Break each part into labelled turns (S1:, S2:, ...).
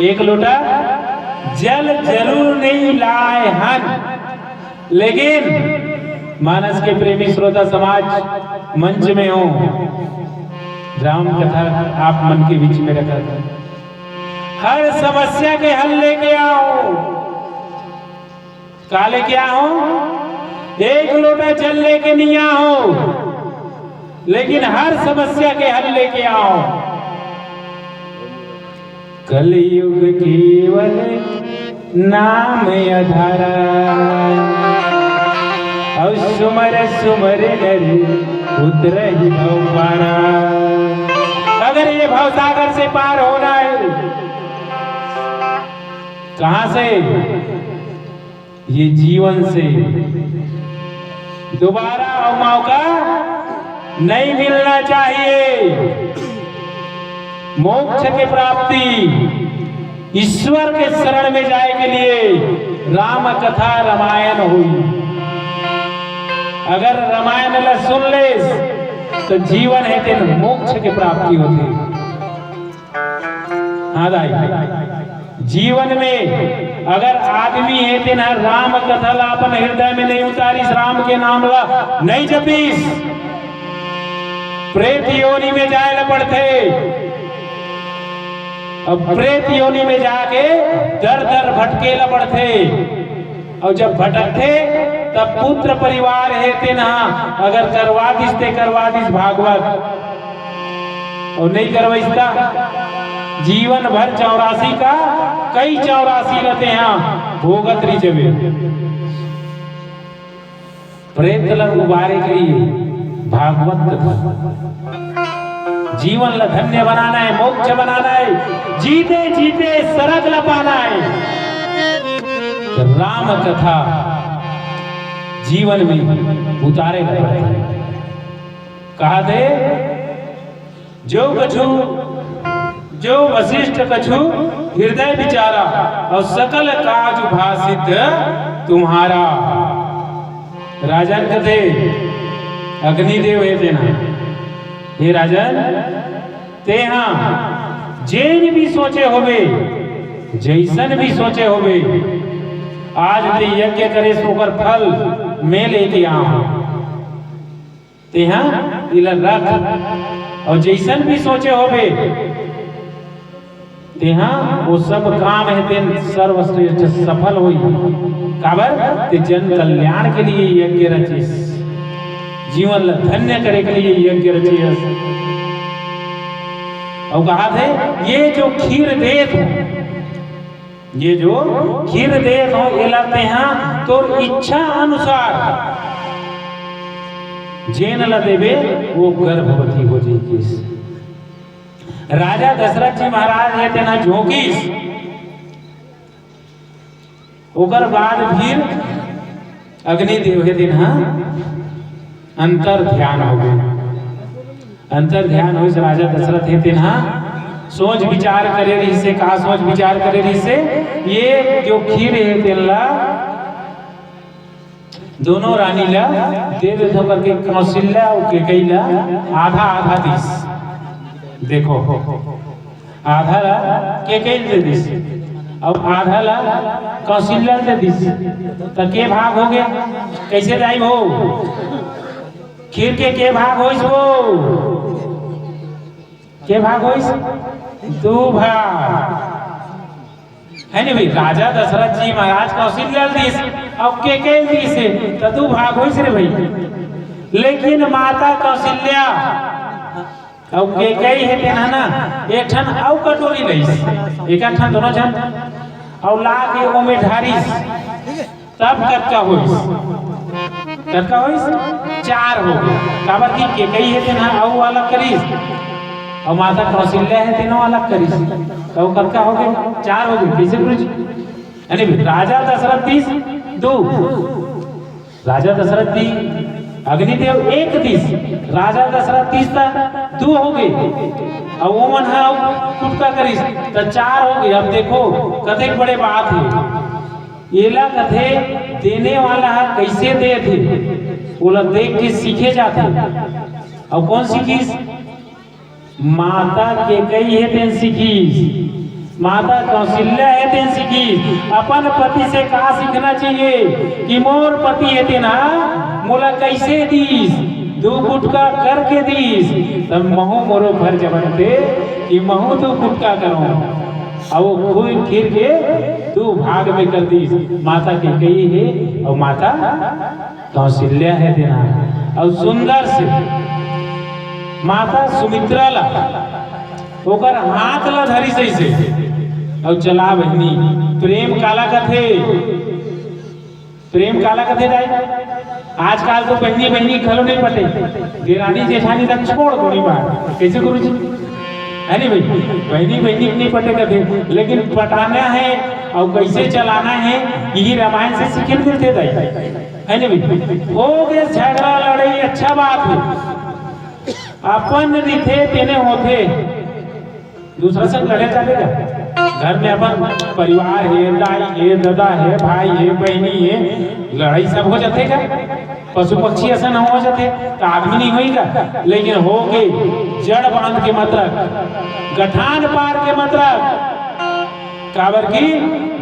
S1: एक लोटा जल जरूर नहीं लाए हन, लेकिन मानस के प्रेमी श्रोता समाज मंच में हो, राम कथा आप मन के बीच में रखा, हर समस्या के हल लेके आओ। का लेके आओ? एक लोटा जल लेके नहीं आओ, लेकिन हर समस्या के हल लेके आओ। कलयुग केवल नाम अधारा, और सुमर सुमर नर उतरहि भव पारा। अगर ये भवसागर से पार होना है, कहां से? ये जीवन से। दोबारा मौका नहीं मिलना चाहिए। मोक्ष की प्राप्ति, ईश्वर के शरण में जाए के लिए राम कथा रामायण हुई। अगर रामायण ला सुन ले तो जीवन है तेन मोक्ष की प्राप्ति होती। हाँ दाई, जीवन में अगर आदमी है तेन राम कथा ला अपन हृदय में नहीं उतारिस, राम के नाम ला नहीं जपीस, प्रेत योनि में जाए ला पड़ते। अब प्रेत योनि में जाके दर दर भटके ला पड़ते, और जब भटकते तब पुत्र परिवार है तेना अगर करवा दिस भागवत, और नहीं करवाइस्ता जीवन भर 84 का कई 84 रहते हैं भोगत रिचवे। प्रेत लग उबारे के लिए भागवत कथा, जीवन ला धन्य बनाना है, मोक्ष बनाना है, जीते जीते सरग ला पाना है। राम कथा जीवन में उतारे पड़ते हैं। कहा थे जो कछु जो वशिष्ठ कछु हृदय विचारा, और सकल काज भासित तुम्हारा। राजन कथे अग्निदेव है तेना, हे राजन ते हाँ जेन भी सोचे होवे, जैसन भी सोचे होवे, आज ते यज्ञ करे सोकर फल मैं लेके आओ। ते हाँ इला रख, और जैसन भी सोचे होवे ते हाँ वो सब काम है तेन सर्वश्रेष्ठ सफल हुई। काबर ते जन कल्याण के लिए यज्ञ रचिस, जीवन ला धन्य करे के लिए यज्ञ रचिस। और कहा थे ये जो खीर देत हो, ये जो खीर देत हो एलाते हैं तो इच्छा अनुसार जेन ला देवे वो गर्भवती हो जाएगी। राजा दशरथ जी महाराज है तेना झोंकिस, ओकर बाद फिर अग्निदेव है तेना अंतर ध्यान हो गए। अंतर ध्यान हो राजा दशरथ है तेना सोच विचार करे रही से, कहा सोच विचार करे रही से, ये जो खीर है तेला दोनों रानी ला दे दे करके कौशल्या और केकैला आधा आधा दिस। देखो आधा ला केकैल दे दिस और आधा ला कौशल्या दे दिस, तो के भाग हो गया? कैसे जाई हो? खीर के भाग होइस हो? के भाग होइस? 2 भाग है नहीं भाई। राजा दशरथ जी महाराज कौशल्या दिस और के दिस है तो 2 भाग होइस रे भाई। लेकिन माता कौशल्या और के है तेना ना एक ठन और कटोरी लईस, एक ठन दोनों जन और ला के ओ में ढारिस, तब कटका होइस। कटका होइस 4 हो गए। काबर की के है तेना और अलग करिस, और माता कौशल्या है तीनों अलग करी, तो कटका हो गए 4 हो गए। कैसे गुरुजी? यानी राजा दशरथ 2, राजा दशरथ दी अग्निदेव 1 दिस, राजा दशरथ 2 हो गए, और वो मन है कुटका करिस तो 4 हो गए। अब देखो कथे बड़े बात है, एला कथे देने वाला है कैसे दे थे, बोला देख के सीखे जाते। और कौन सीखीस? माता के कई है तेन सीखीस, माता कौशल्या है तेन सीखी अपन पति से का सीखना चाहिए कि मोर पति है तेना मोला कैसे दीस दो गुटका करके दीस तब महू मोरो भर जबनते कि महू दो गुटका करो अब खूब खीर के तू भाग में कर दीस माता की कही है और माता कौशल्या है तेना और सुंदर से माता सुमित्रा ला ओकर हाथ ला धरी सही से और चला बहनी प्रेम काला कथे जाए आजकल तो बहनी बहनी घलो नहीं पटे देरानी जेठानी तक छोड़ गोली बात कैसे गुरु जी है नहीं भाई बहनी बहनी नहीं पटे कथे लेकिन पटाना है और कैसे चलाना है यही रामायण से सीखे मिलते है नहीं भाई हो गए झगड़ा लड़ाई अच्छा बात है अपन रिथे तेने होते दूसरा से लड़े चलेगा घर में अपन परिवार है दाई है दादा है भाई है बहनी है लड़ाई सब हो जाते क्या पशु पक्षी ऐसा न हो जाते तो आदमी नहीं होगा लेकिन हो गए जड़ बांध के मतलब गठान पार के मतलब काबर की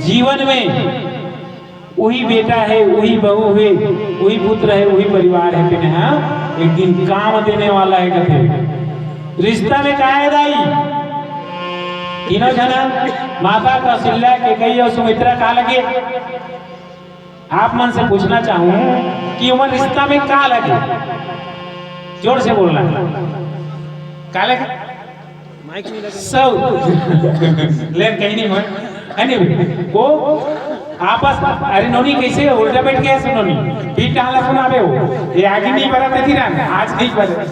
S1: जीवन में वही बेटा है वही बहू है वही पुत्र है वही परिवार है तेने हाँ एक दिन काम देने वाला है कथे रिश्ता में क्या है दाई तीनों जना माता कौशल्या के कई और सुमित्रा का लगे आप मन से पूछना चाहूं कि उमर रिश्ता में का लगे जोर से बोलना का लगे माइक नहीं लगे सब लेन कहीं नहीं है नहीं वो आपस अरे नोनी कैसे उल्टा बैठ गया सुनो नी पीठ डाला सुनावे हो ये आगे नहीं बरा थी ना आज नहीं बरा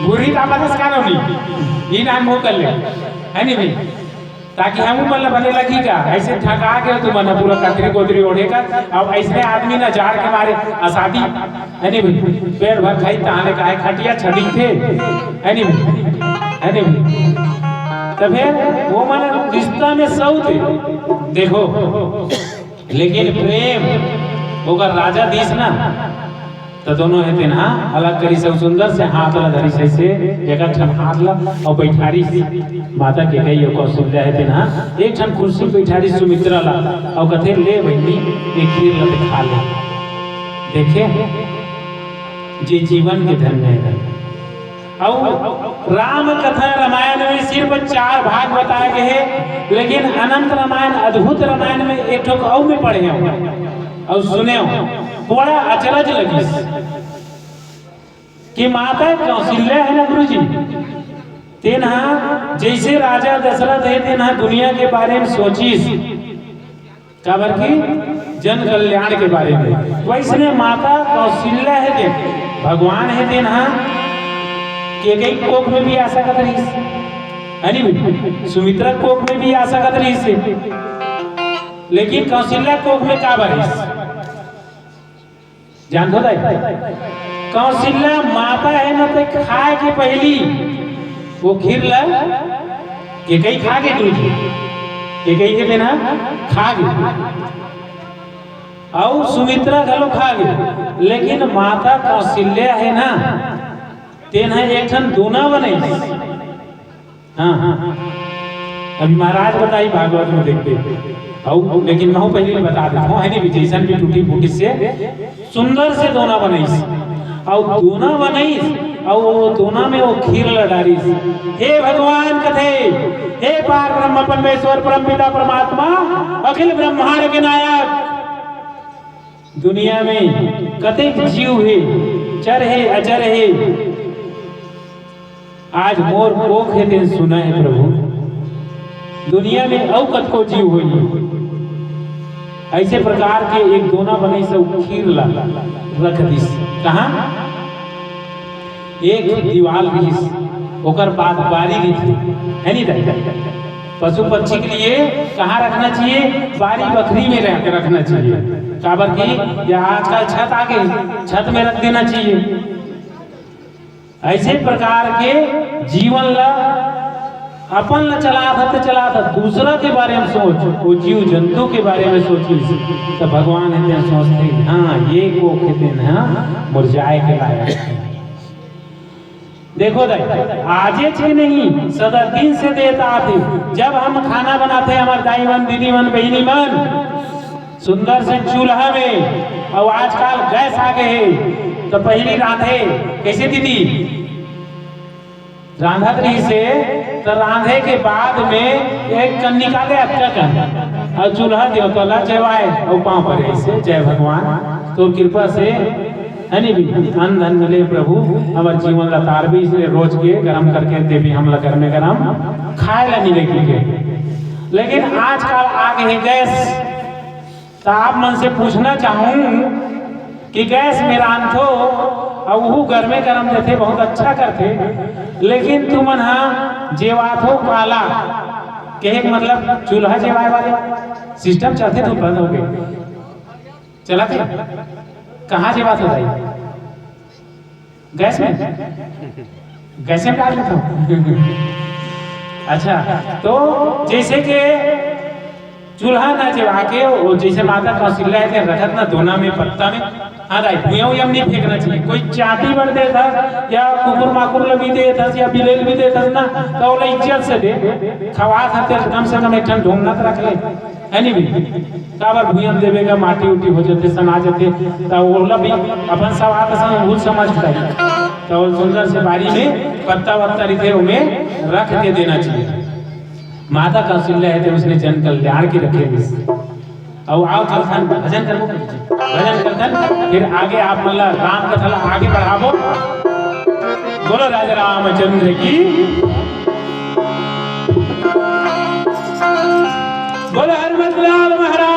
S1: बुरी का बदस का नोनी ये नाम मुंह कर ले है नहीं भाई ताकि हम मतलब बने लगी का ऐसे ठका के तू बना पूरा कतरी कोतरी ओढ़ेगा अब ऐसे आदमी ना जार के मारे आसादी है नहीं भाई पेड़ भर खाई ताने का है खटिया छड़ी थे है नहीं भाई तो फिर वो माने रिश्ता में सौ थे देखो लेकिन प्रेम होगा राजा दीस ना तो दोनों है तेना अलग करी सब सुंदर से हाथ ला धरी से एक ठन हाथ ला और बैठारी माता के कही कौशल्या है तेना एक ठन कुर्सी बैठारी सुमित्रा ला और कथे ले बहनी एक खीर ला खा ले देखे जे जीवन के धन है और राम कथा रामायण में सिर्फ 4 भाग बताए गए हैं लेकिन अनंत रामायण अद्भुत रामायण में एक ठोक और में पढ़े हैं और सुने बड़ा अचरज लगी कि माता कौशल्या है ना गुरुजी तेना जैसे राजा दशरथ है तेना दुनिया के बारे में सोचीस काबर की जन कल्याण के बारे में वैसे माता कौशल्या है ते भगवान है तेना के कोख में भी आ सकत रही सुमित्रा कोख में भी आ सकत रही लेकिन कौशल्या कोख में का बरिस जान दो कौशल्या माता है ना तो खाए के पहली वो खीर ला के कई खा के दूध के कई के बिना खा गए और सुमित्रा घलो खा गए लेकिन माता कौशल्या है ना तेना एक ठन दोना बने हाँ अभी महाराज बताई भागवत में देखते और लेकिन मैं पहले बता देता हूँ है नहीं जैसन भी टूटी फूटी से सुंदर से दोना बनाई और दोना बनाई और वो दोना में वो खीर लडारी हे भगवान कथे हे पार ब्रह्म परमेश्वर परम पिता परमात्मा अखिल ब्रह्मांड के नायक दुनिया में कतेक जीव है चर है अचर है आज मोर कोख है तेन सुना है प्रभु दुनिया में औकत को जीव हुई ऐसे प्रकार के एक दोना बने से खीर ला रख दिस कहा एक दीवाल रही ओकर बाद बारी रही है नहीं दाई पशु पक्षी के लिए कहाँ रखना चाहिए बारी बकरी में रखना चाहिए काबर की या आजकल छत आ गई छत में रख देना चाहिए ऐसे प्रकार के जीवन ला अपन ला चला था दूसरा के बारे में सोच वो जीव जंतु के बारे में सोची तो भगवान है सोचते हाँ ये को कहते हैं मुरझाए के लायक देखो दाई आजे छे नहीं सदा दिन से देता थे। जब हम खाना बनाते हमारे दाई मन दीदी मन बहनी मन सुंदर से चूल्हा में, और आजकल गैस आ गए है तो पहली रांधे कैसे दीदी रांधत रही से, तो रांधे के बाद में एक कन निकाले अच्छा कन और चूल्हा दियो तो ला जवाए और पाँव पर ऐसे जय भगवान तो कृपा से है नहीं भी अन्न धन मिले प्रभु हमारे जीवन ला तार भी इसलिए रोज के गरम करके दे भी हम घर में गरम खाए ला मिले के। लेकिन आजकल आ गए हैं गैस, तो आप मन से पूछना चाहूँ कि गैस में रांधो और वो घर में गरम देते बहुत अच्छा करते, लेकिन तुमन हाँ जेवाथो काला के मतलब चूल्हा जेवाए वाले सिस्टम चलते तो बंद हो गए चला थे कहाँ जेवात होता है गैस में डाल लेता हूँ। अच्छा तो जैसे कि चूल्हा ना जवा के वो जैसे माता कौशल्या थे रखत ना दोना में पत्ता में हाँ राइट भूया हुआ नहीं फेंकना चाहिए। कोई चाटी बढ़ दे था या कुकुर माकुर भी दे था या बिलेल भी दे था ना तो वो इज्जत से दे खवा था कम से कम एक ठन ढूंढना तो रख ले है नहीं भी काबर भूयन देवेगा माटी उटी हो जाते सना जाते तो वो भी अपन सब आता भूल समझता है तो सुंदर से बारी में पत्ता वत्ता रिथे उन्हें रख के देना चाहिए। माता कौशल्या है तो उसने जन कल्याण की रखे और आओ चलथन भजन करो भजन करथन फिर आगे आप मतलब राम कथा आगे बढ़ावो। बोलो राजा रामचंद्र की बोलो हनुमत लाल महाराज